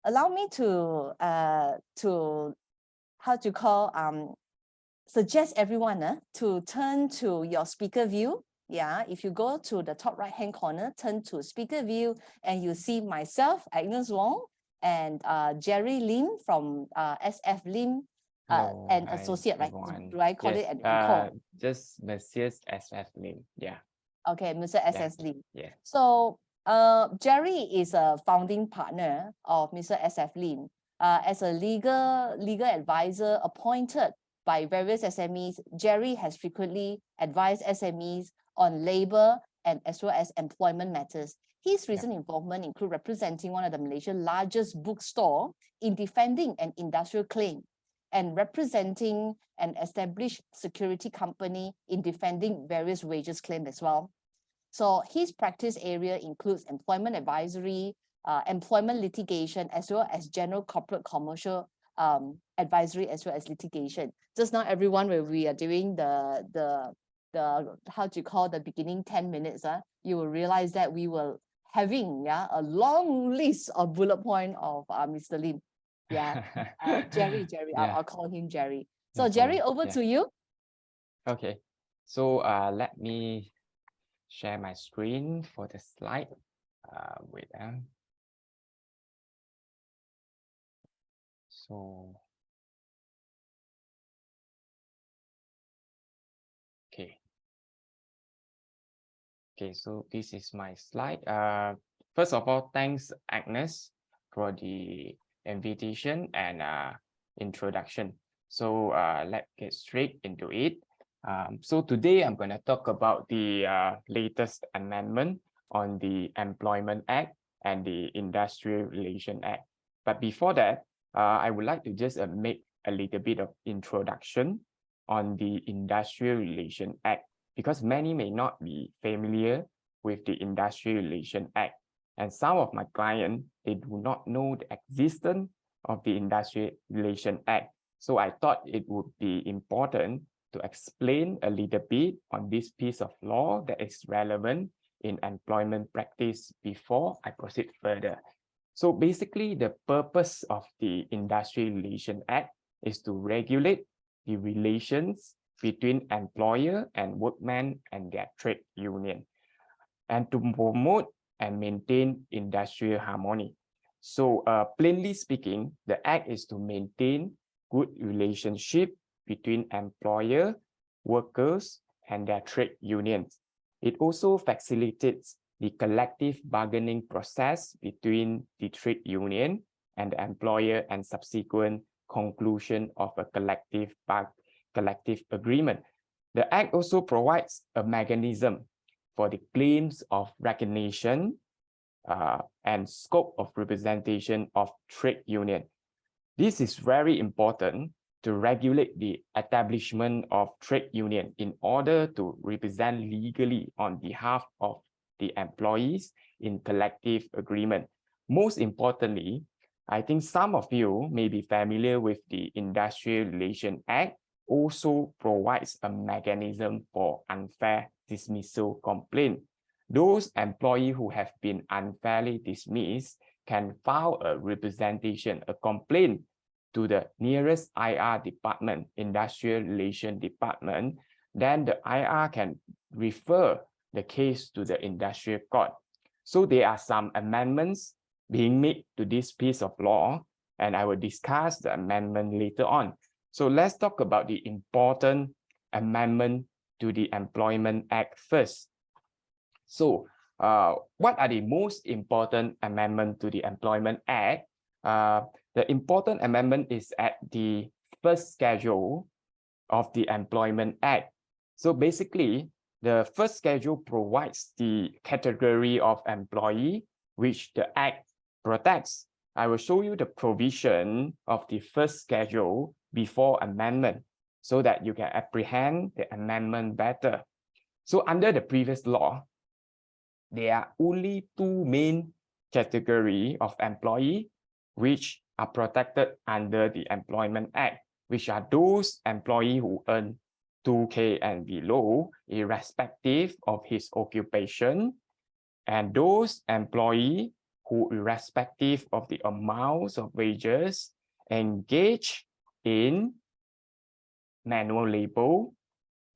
allow me to how to call suggest everyone to turn to your speaker view. Yeah, if you go to the top right hand corner, turn to speaker view, and you see myself, Agnes Wong, and Jerry Lim from SF Lim and Associate, right? Everyone. Do I call Yes, it and call? just Monsieur SF Lim. Yeah. Okay, Mr. SS Lim. Yeah. So Jerry is a founding partner of Mr. SF Lim. As a legal advisor appointed by various SMEs, Jerry has frequently advised SMEs on labor and as well as employment matters. His recent involvement include representing one of the Malaysia's largest bookstore in defending an industrial claim and representing an established security company in defending various wages claims as well. So his practice area includes employment advisory, employment litigation, as well as general corporate commercial advisory, as well as litigation. Just now, everyone, when we are doing the how do you call the beginning 10 minutes, you will realize that we were having a long list of bullet point of Mr. Lim. Yeah, Jerry, Yeah. I'll call him Jerry. So No Jerry, problem. over to you. Okay, so let me share my screen for the slide. Wait. So, okay. Okay, so this is my slide. First of all, thanks Agnes for the invitation and introduction. So let's get straight into it. So today I'm going to talk about the latest amendment on the Employment Act and the Industrial Relation Act. But before that, I would like to just make a little bit of introduction on the Industrial Relation Act, because many may not be familiar with the Industrial Relation Act. And some of my clients, they do not know the existence of the Industrial Relation Act. So I thought it would be important to explain a little bit on this piece of law that is relevant in employment practice before I proceed further. So basically, the purpose of the Industrial Relation Act is to regulate the relations between employer and workmen and their trade union, and to promote and maintain industrial harmony. So plainly speaking, the act is to maintain good relationship between employer, workers, and their trade unions. It also facilitates the collective bargaining process between the trade union and the employer and subsequent conclusion of a collective agreement. The Act also provides a mechanism for the claims of recognition and scope of representation of trade union. This is very important to regulate the establishment of trade union in order to represent legally on behalf of the employees in collective agreement. Most importantly, I think some of you may be familiar with the Industrial Relation Act also provides a mechanism for unfair dismissal complaint. Those employees who have been unfairly dismissed can file a representation, a complaint to the nearest IR department, Industrial Relation Department. Then the IR can refer the case to the industrial court. So there are some amendments being made to this piece of law, and I will discuss the amendment later on. So let's talk about the important amendment to the Employment Act first. So what are the most important amendment to the Employment Act? The important amendment is at the first schedule of the Employment Act. So basically, the first schedule provides the category of employee which the Act protects. I will show you the provision of the first schedule before amendment so that you can apprehend the amendment better. So under the previous law, there are only two main categories of employee which are protected under the Employment Act, which are those employees who earn 2K and below, irrespective of his occupation, and those employees who, irrespective of the amounts of wages, engage in manual labor,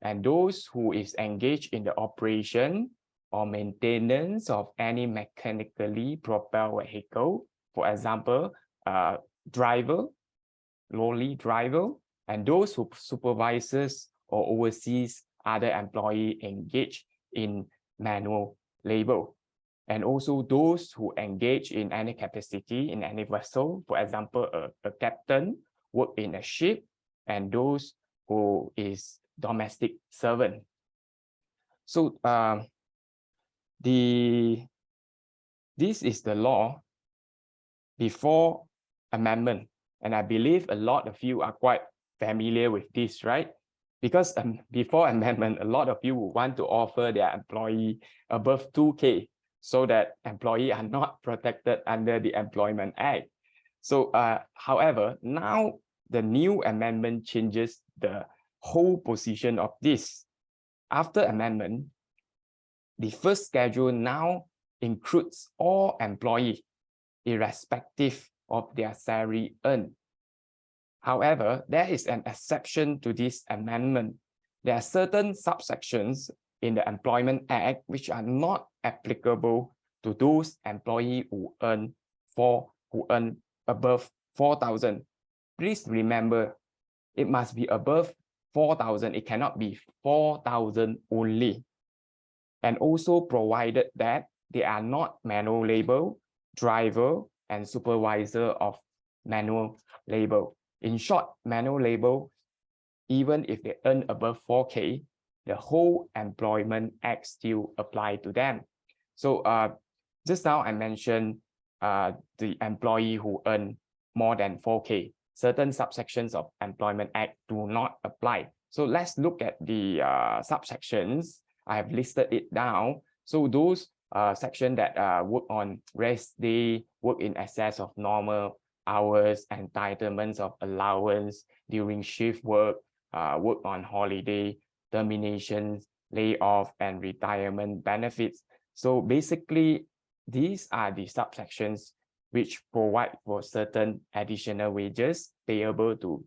and those who is engaged in the operation or maintenance of any mechanically propelled vehicle, for example, driver, lorry driver, and those who supervises or oversees other employee engaged in manual labor. And also those who engage in any capacity in any vessel, for example, a captain work in a ship, and those who is domestic servant. So this is the law before amendment, and I believe a lot of you are quite familiar with this, right? Because before amendment, a lot of you will want to offer their employee above 2K so that employees are not protected under the Employment Act. So however, now the new amendment changes the whole position of this. After amendment, the first schedule now includes all employees, irrespective of their salary earned. However, there is an exception to this amendment. There are certain subsections in the Employment Act which are not applicable to those employees who earn above 4,000. Please remember, it must be above 4,000. It cannot be 4,000 only. And also provided that they are not manual labor, driver, and supervisor of manual labor. In short, manual labor, even if they earn above 4K, the whole Employment Act still apply to them. So just now I mentioned the employee who earn more than 4K. Certain subsections of Employment Act do not apply. So let's look at the subsections. I have listed it down. So those sections that work on rest day, work in excess of normal hours, entitlements of allowance during shift work, work on holiday, terminations, layoff, and retirement benefits. So basically, these are the subsections which provide for certain additional wages payable to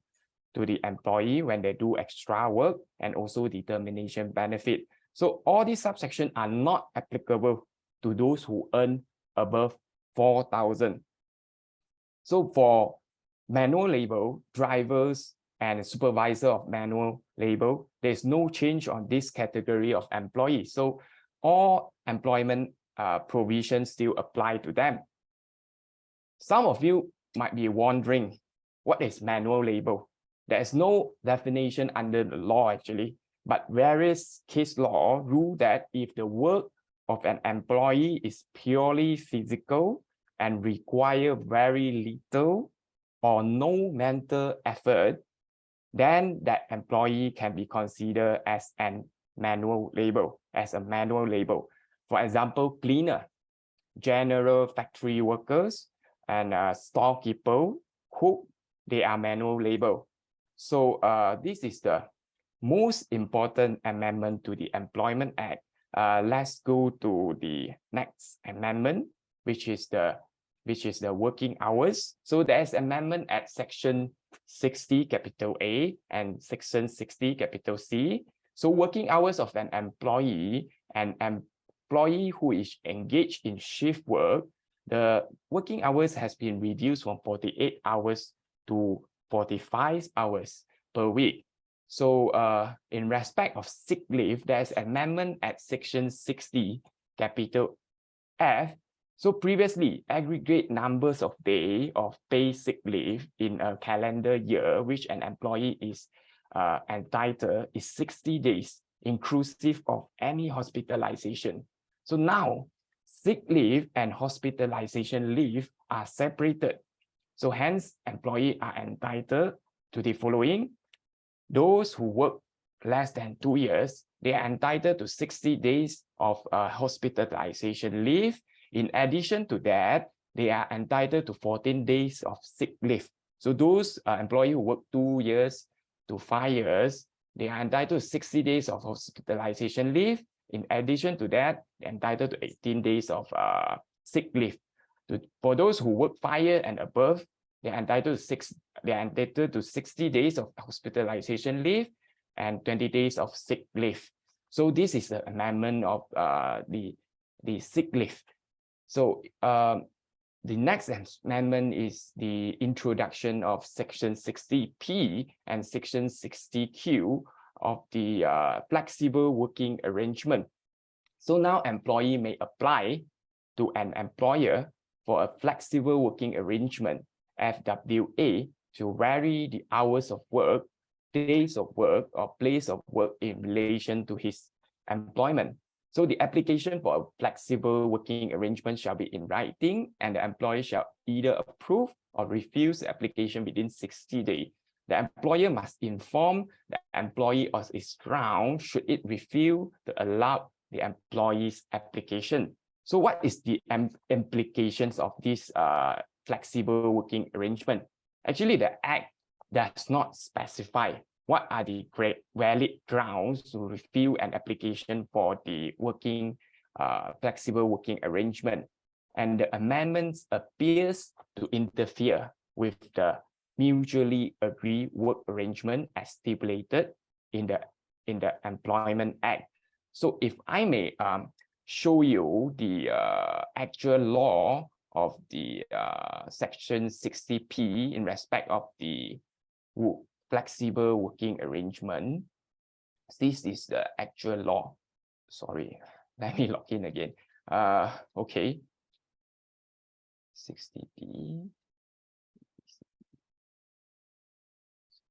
the employee when they do extra work, and also the termination benefit. So all these subsections are not applicable to those who earn above 4,000. So for manual labor, drivers and supervisor of manual labor, there's no change on this category of employees. So all employment provisions still apply to them. Some of you might be wondering, what is manual labor? There is no definition under the law actually, but various case law rule that if the work of an employee is purely physical and require very little or no mental effort, then that employee can be considered as a manual labor. For example, cleaner, general factory workers, and storekeeper, cook, they are manual labor. So this is the most important amendment to the Employment Act. Let's go to the next amendment, which is the working hours. So there's amendment at section 60 capital A and section 60 capital C. So working hours of an employee who is engaged in shift work, the working hours has been reduced from 48 hours to 45 hours per week. So in respect of sick leave, there's amendment at section 60 capital F. So previously, aggregate numbers of days of paid sick leave in a calendar year which an employee is entitled is 60 days, inclusive of any hospitalization. So now, sick leave and hospitalization leave are separated. So hence, employees are entitled to the following. Those who work less than 2 years, they are entitled to 60 days of hospitalization leave. In addition to that, they are entitled to 14 days of sick leave. So those employees who work 2 years to 5 years, they are entitled to 60 days of hospitalization leave. In addition to that, they're entitled to 18 days of sick leave. For those who work 5 years and above, they are entitled to 60 days of hospitalization leave and 20 days of sick leave. So this is the amendment of the sick leave. So the next amendment is the introduction of Section 60P and Section 60Q of the flexible working arrangement. So now employee may apply to an employer for a flexible working arrangement, FWA, to vary the hours of work, days of work, or place of work in relation to his employment. So the application for a flexible working arrangement shall be in writing, and the employer shall either approve or refuse the application within 60 days. The employer must inform the employee of its ground should it refuse to allow the employee's application. So what is the implications of this flexible working arrangement? Actually, the Act does not specify what are the valid grounds to refuse an application for the flexible working arrangement. And the amendments appears to interfere with the mutually agreed work arrangement as stipulated in the Employment Act. So if I may show you the actual law of the Section 60P in respect of the flexible working arrangement. This is the actual law. Sorry, let me log in again. Okay. 60P.